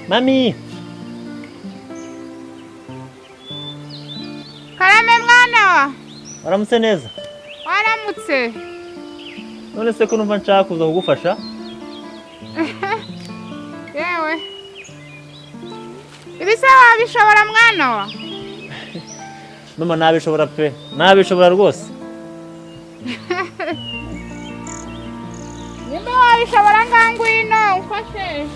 Mami! Karame mwana wa? Waramutse neza? Waramutse. None se ko numva nshaka kuza kugufasha? Yewe. Ibisa wabishobora mwana wa? Mama nabishobora pe. Nabishobora rwose. Nimba wabishobora ngangwino ufashe.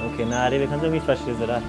Okay, narebe kanze mwifashirize rata.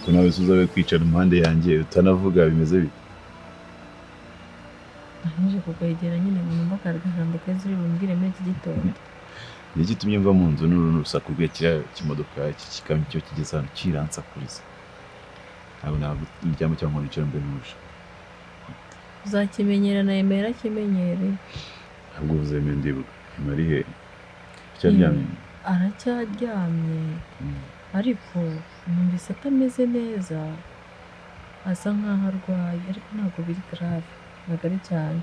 Ko nawe uzabe kwicara impande yanjye utanavuga bimeze bite? Nje kukwegera nyine ngo numva karagajambo keza uri bumbwire muri iki gitondo. Ni gitumye mva mu nzu n'urusaku rw'ikira kimodoka kikamyo cyo kigeze hano kiransa kuriza. Abo ntabwo njyamo cyangwa nicara mbe nuje. Uzakimenyera na Emera kimenyere. Ntabwo uzemeye ndibuka. Mari he? Cyaryamye. Aracyaryamye. Ariko numvise atameze neza. Asa nkaho arwaye ariko ntabwo biri grave. Ntabwo ari cyane.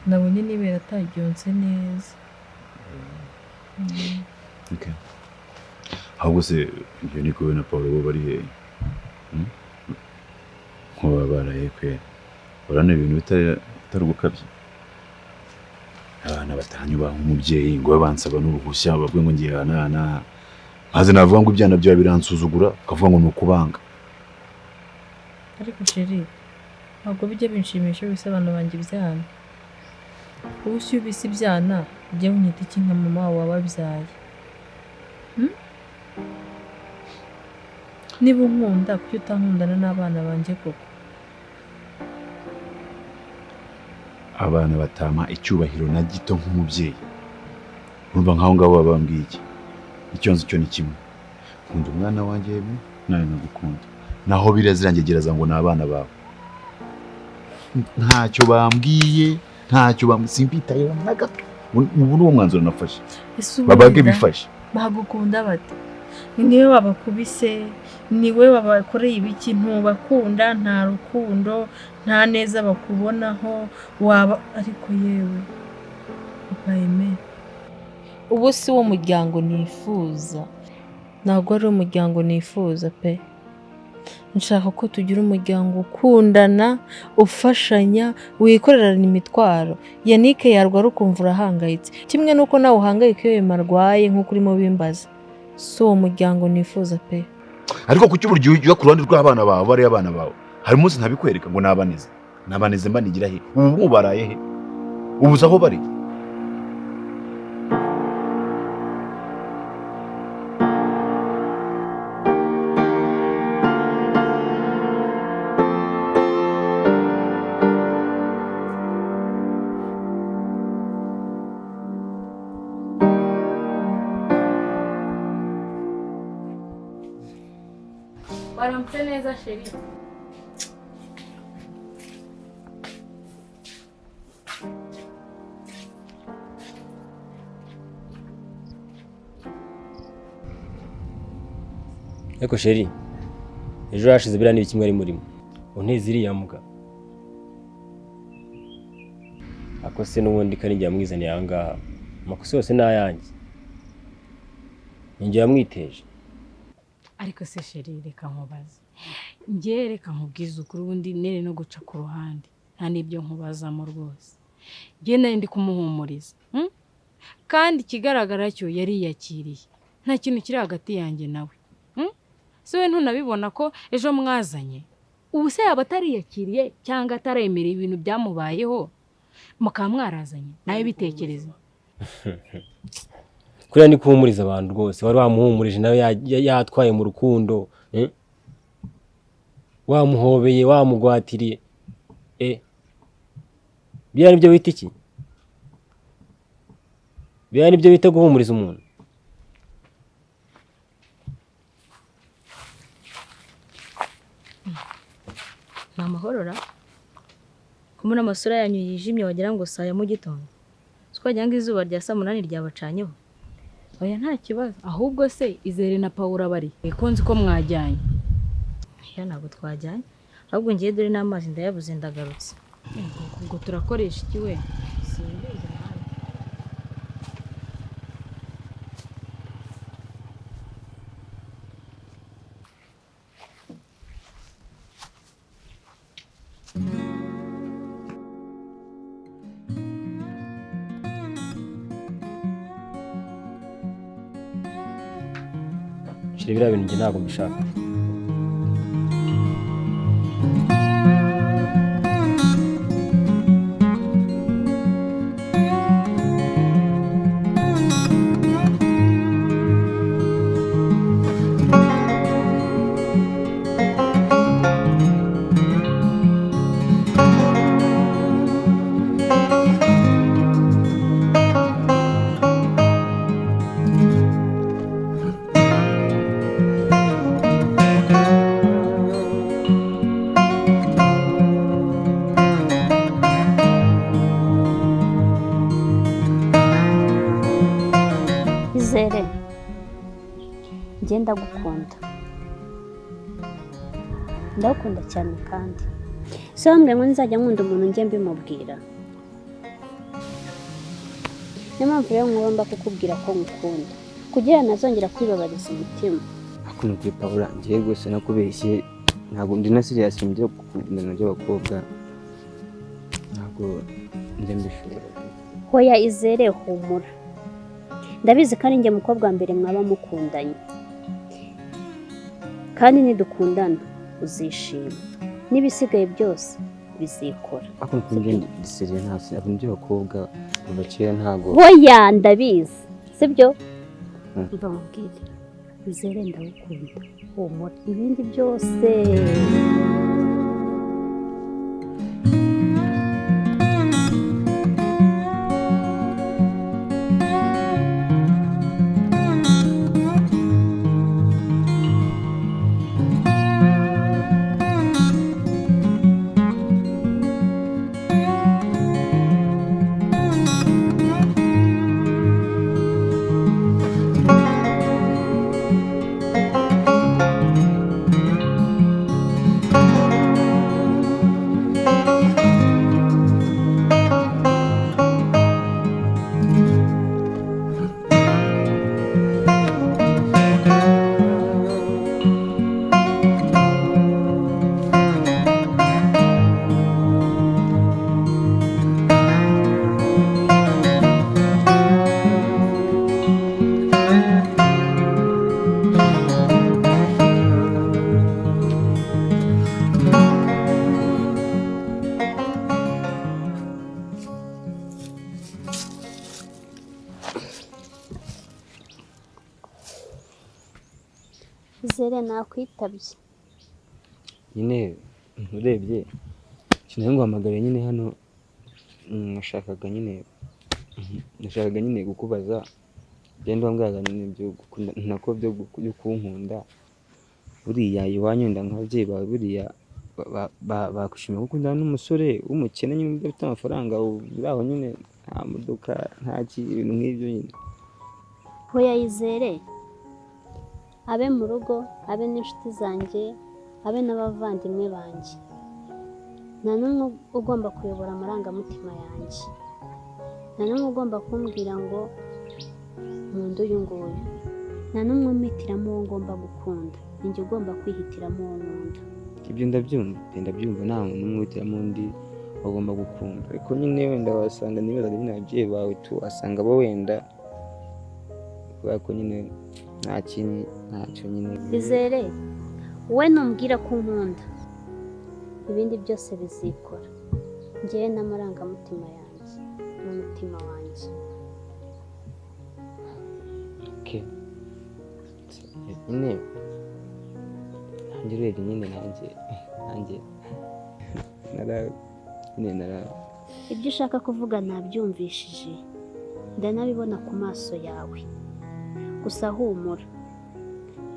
Nabonye nibera ataryonse neza. Okay. Ahubwo se ibyo ni ko na Paulo bo bari he? Nko baraye kwe. Urana ibintu bitari gukabye. Abana batanyu ba umubyeyi ngo babansaba n'uruhushya babwe ngo ngiye hana. Maze navuga ngo ibyana byo biransuzugura kavuga ngo nukubanga. Ariko chérie, ntabwo bijye binshimisha wese abantu banjye ibyana. Ubushyu bisi ibyana ujye unyita iki nka mama wababyaye. Niba unkunda kuki utankundana n'abana banjye koko? Abana batama icyubahiro na gito nk'umubyeyi. Urumva nkaho ngabo babambwiye iki? Icyonzi cyo ni kimwe. Nkunda umwana wanjye yemwe nawe nagukunda. Naho birazirangegeraza ngo nabana bawe. Ntacyo bambwiye, ntacyo bamusimbitaye naga. Ubu n'uwo mwanzuro nafashe. Babage bifashe. Bagukunda bate? Niwe wabakubise, niwe wabakoreye ibiki ntubakunda, nta rukundo, nta neza bakubonaho, waba ariko yewe. Bayeme. Ubu si wo muryango nifuza. Ntabwo ari umuryango nifuza pe. Nshaka ko tugira umuryango ukundana, ufashanya, wikorerana imitwaro. Yannick yarwara ukumva urahangayitse. Kimwe nuko nawe uhangayika iyo marwaye nk'uko urimo bimbaza. So uwo muryango nifuza pe. Ariko kuki buryo ujya ku ruhande rw'abana bawe bari abana bawe? Hari umunsi ntabikwereka ngo nabanize. Nabanize mbanigira he? Ubu baraye he? Ubuza aho bari? Waramutse neza chérie. Eko chérie. Ejo hashize bira ni kimwe ari murimo. Unteze iriya muga. Ako se n'ubundi kari njya mwizaniye ahangaha. Amakosa yose nayanjye. Ninjye yamwiteje. Ariko se chérie reka nkubaze. Ngiye reka nkubwiza ukuri ubundi nere no guca ku ruhande. Nta nibyo nkubazamo rwose. Ngiye nari ndi kumuhumuriza. Kandi kigaragara cyo yari yakiriye. Nta kintu kiri hagati yanjye nawe. Siwe ntunabibona ko ejo mwazanye. Ubu se yaba atariyakiriye cyangwa ataremera ibintu byamubayeho mukaba mwarazanye nawe bitekereza. kuriya ni kuhumuriza abantu rwose, wari wamuhumurije nawe yatwaye mu rukundo, wamuhobeye wamugwatiriye, biriya nibyo wita iki? Biriya nibyo bita guhumuriza umuntu? Ni amahorora kumuna amasura yanyu yijimye wagira ngo saa ya mu gitondo, twagira ngo izuba rya saa 8 ryabacanyeho. Oya nta kibazo, ahubwo se Izere na Paula bari ikonzi ko mwajyanye? Ya ntabwo twajyanye, ahubwo ngiye dore n'amazi ndayabuze ndagarutse. Ubwo turakoresha iki we? Shira biriya bintu njye ntabwo mbishaka. Izere, ngenda gukunda, ndagukunda cyane kandi so wambwiye ngo nzajya nkunda umuntu njye mbimubwira. Niyo mpamvu rero ngomba kukubwira ko ngukunda kugira nazongera kwibabariza umutima. Akuno kuri Paula ngiye rwose nakubeshye, ntabwo ndi na serious mu byo gukundana n'abakobwa, ntabwo njye mbishobora. Hoya Izere, humura, ndabizi ko ari njye mukobwa wa mbere mwaba mukundanye, kandi nidukundana uzishima, n'ibisigaye byose bizikora. Akuno kuri serious ntasi abo ndi bakobwa kuva kera ntabwo. Hoya ndabizi sibyo? Mva mubwire Izere, ndagukunda, humura, ibindi byose Izere nakwitabye. Nyine urebye kintu nguhamagaye nyine hano, nashakaga nyine gukubaza genda wambwaga nyine byo gukunda nako byo kunkunda. Buriya iwanyu nda nk'ababyeyi bawe buriya bakushimira gukundana n'umusore w'umukene nyine udafite amafaranga, uraho nyine nta modoka nta ibintu nk'ibyo nyine. Hoya Izere, abe mu rugo, abe n'inshuti zanjye, abe n'abavandimwe banjye, nta n'umwe ugomba kuyobora amarangamutima yanjye, nta n'umwe ugomba kumbwira ngo nkunda uyu nguyu, nta n'umwe umpitiramo uwo ngomba gukunda, ninjye ugomba kwihitiramo uwo nkunda. Ibyo ndabyumva nta muntu umwe wihitiramo undi bagomba gukunda, ariko nyine wenda wasanga nibazaga nyine ababyeyi bawe tu asanga bo wenda kubera ko nyine ntacyo nyine. Izere, wowe numbwira ko nkunda, ibindi byose bizikora, njyewe n'amarangamutima yanjye n'umutima wanjye. okay nyine nanjye urebye nyine nanjye nara ibyo ushaka kuvuga nabyumvishije ndanabibona ku maso yawe, gusa humura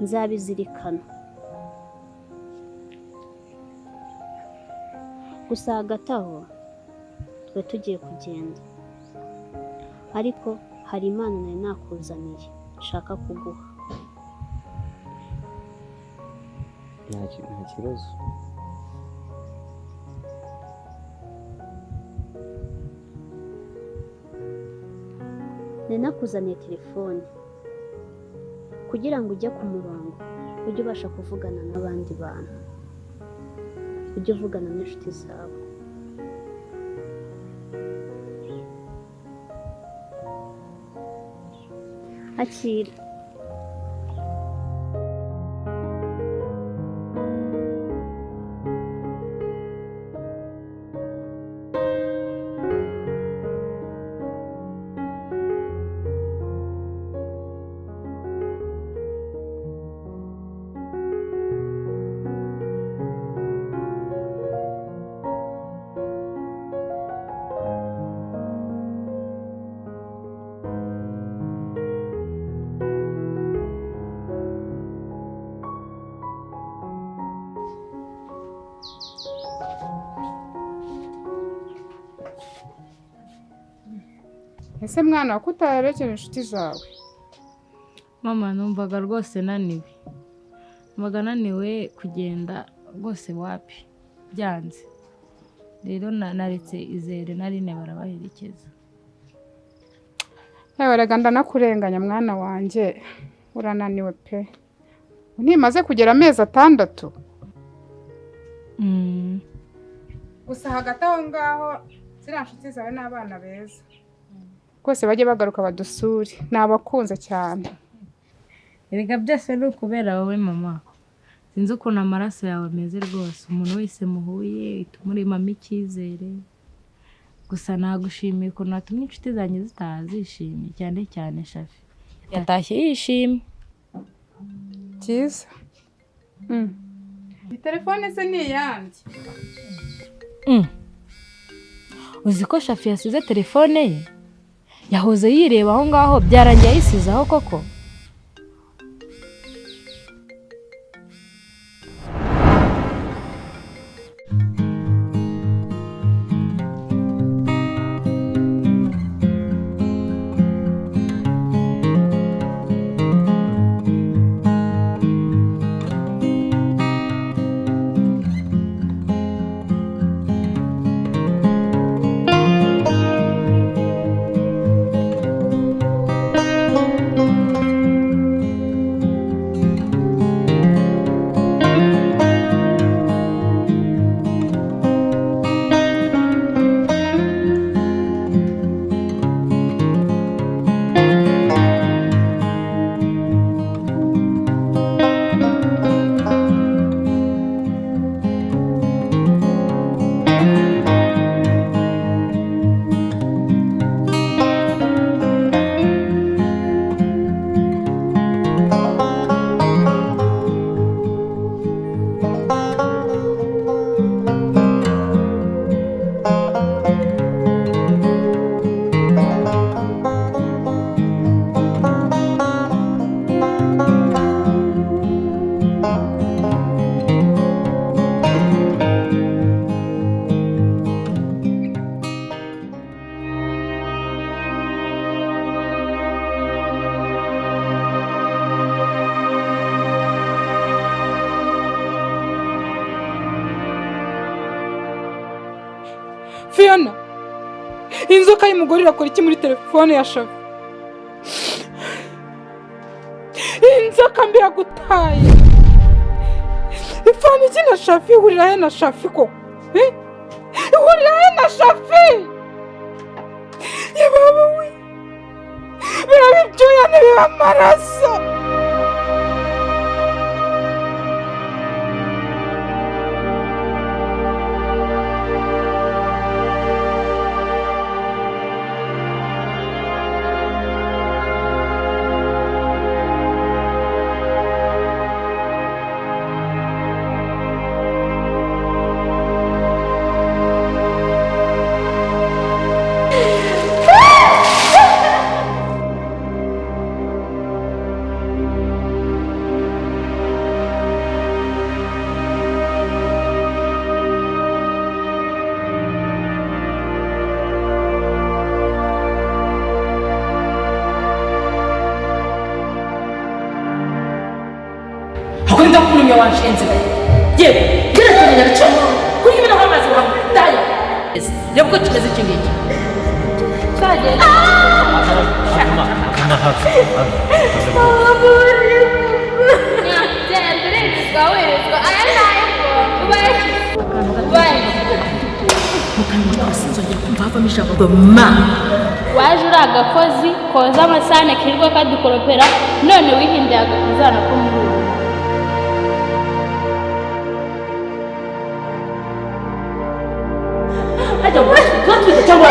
nzabizirikana. Gusa hagati aho twe tugiye kugenda, ariko hari impano nari nakuzaniye nshaka kuguha. nta kibazo. Nari nakuzaniye telefone kugira ngo ujye ku murongo ujye ubasha kuvugana n'abandi bantu, ujye uvugana n'inshuti zawe. Akira. Ese mwana wa kutaherekera inshuti zawe? Mama numvaga rwose naniwe. Numvaga naniwe kugenda rwose wapi byanze. Rero naretse Izere narine barabaherekeza. Yewe rega ndanakurenganya mwana wanjye, urananiwe pe. Ntimaze kugera amezi 6. Gusa hagati aho ngaho ziriya nshuti zawe n'abana beza. Rwose bajye bagaruka badusure, nabakunze cyane. Erega byose ni ukubera wowe mama. Sinzi ukuntu amaraso yawe ameze rwose, umuntu wese muhuye itumuremamo icyizere. Gusa nagushimiye ukuntu watumye inshuti zanjye zitazishimye, cyane cyane Shafi yatashye yishimye. Cyiza. Telefone se ni iyanjye? Uzi ko Shafi yasize telefone ye? Yahoze yireba aho ngaho, byarangiye ayisizaho koko. Fiona, inzoka y'umugore irakora iki muri telefone ya Shafi? Inzoka mbi yagutaye. Ifani iki na Shafi? Ihurira he na Shafi ko? Ihurira he na Shafi? Yababa we. Birabe ibyoya n'ibiba amaraso. watinye wanshenze yewe gerageranya gacamu kuyibira amazi wawe dayo reba ko kimeze iki ngiki twagenda werezwa aya nayo ubaye mukanwa kawe sinzongera kumva havamo ijambo ngo ma waje uri agakozi koza amasahane kirirwa kadukoropera none wihinduye agakazana ko muri ubu ajya watwite cyangwa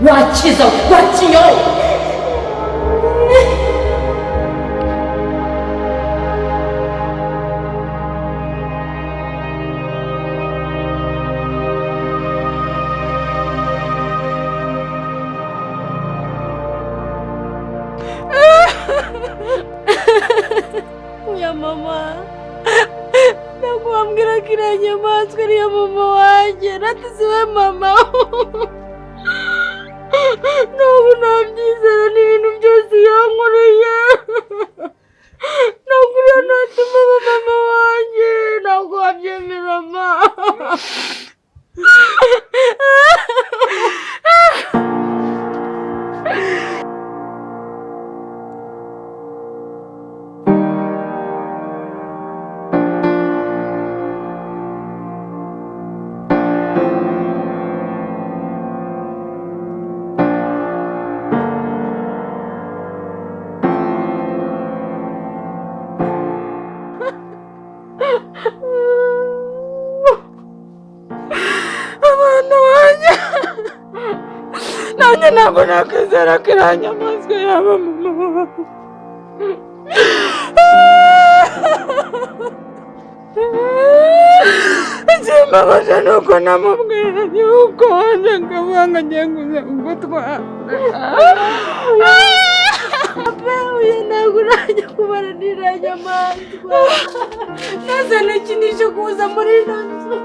wakiza wakinyoye Oya mama, nakuambira kila nyamaswa iriya mama wanjye natisiwe mama. Ntabwo nabyizera n'ibintu byose yankoreye. Nagura natuma mama wanjye ntabwo wabyemera ma. Nanjye ntabwo nakwizera ko iriya nyamaswa yaba mama wawe. Ikimbabaje ni uko namubwira yuko waje nkabanga ngiye kuza kugutwara. Uyu ntabwo urajya kubara n'iriya nyamaswa. Ntazane ikinisho kuza muri ino nzu.